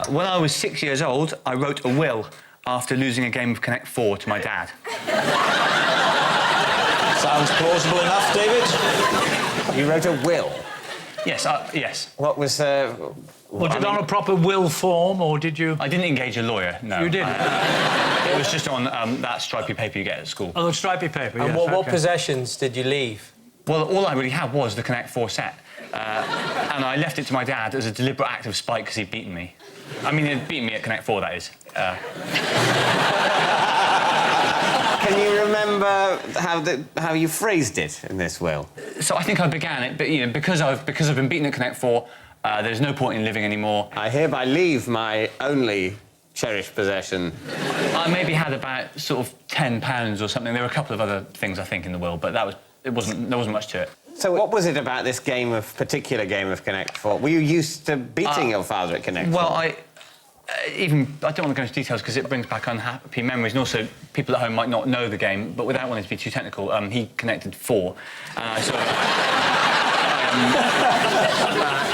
When I was 6 years old, I wrote a will after losing a game of Connect 4 to my dad. Sounds plausible enough, David. You wrote a will? Yes, yes. What was... Was it on a proper will form, or did you... I didn't engage a lawyer, no. You didn't? It was just on that stripy paper you get at school. Oh, the stripy paper, And yes, what possessions did you leave? Well, all I really had was the Connect 4 set. And I left it to my dad as a deliberate act of spite because he'd beaten me. I mean, he'd beaten me at Connect 4, that is. Can you remember how you phrased it in this will? So I think I began it, but, you know, because I've been beaten at Connect 4, there's no point in living anymore. I hereby leave my only cherished possession. I maybe had about sort of £10 or something. There were a couple of other things, I think, in the will, but there wasn't much to it. So what was it about this particular game of Connect 4? Were you used to beating your father at Connect 4? Well, I don't want to go into details because it brings back unhappy memories, and also people at home might not know the game, but without wanting to be too technical, he connected 4, and I sort of...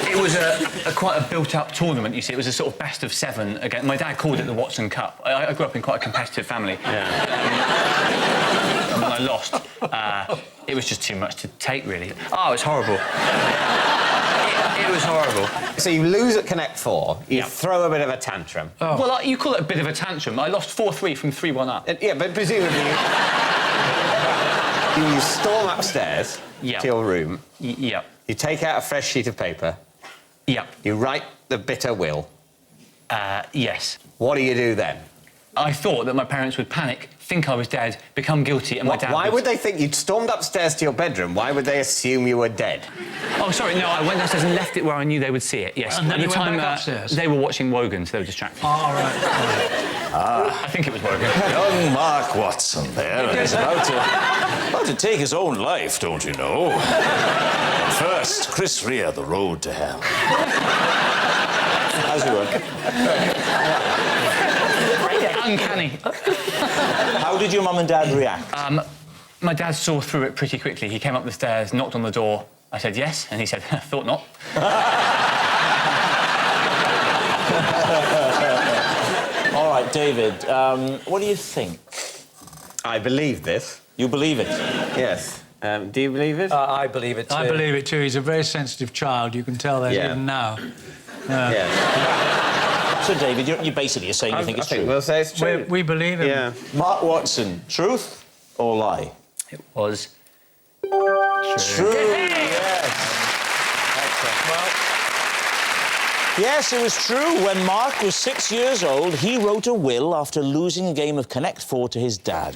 it was quite a built-up tournament, you see. It was a sort of best of 7 again. My dad called it the Watson Cup. I grew up in quite a competitive family. Yeah. And when I lost, it was just too much to take, really. Oh, it was horrible. It was horrible. So you lose at Connect 4, you throw a bit of a tantrum. Oh. Well, you call it a bit of a tantrum. I lost 4-3 from 3-1 up. Yeah, but presumably you storm upstairs to your room. Yep. You take out a fresh sheet of paper. Yep. You write the bitter will. Yes. What do you do then? I thought that my parents would panic, think I was dead, become guilty, and my dad Why would they think you'd stormed upstairs to your bedroom? Why would they assume you were dead? Oh, sorry, no, I went downstairs and left it where I knew they would see it, yes. And then at the you went time, back upstairs? They were watching Wogan, so they were distracted. Oh, right. I think it was Wogan. Young Mark Watson there. He's about to take his own life, don't you know? First, Chris Rea, The Road to Hell. As you were. Uncanny. How did your mum and dad react? My dad saw through it pretty quickly. He came up the stairs, knocked on the door. I said yes, and he said, thought not. All right, David, what do you think? I believe this. You believe it? Yes. Do you believe it? I believe it too. I believe it too. He's a very sensitive child. You can tell that even now. Yes. So, David, you basically are saying you think it's true? We'll say it's true. We believe him. Yeah. Mark Watson, truth or lie? It was True. Yes. Well, yes, it was true. When Mark was 6 years old, he wrote a will after losing a game of Connect 4 to his dad.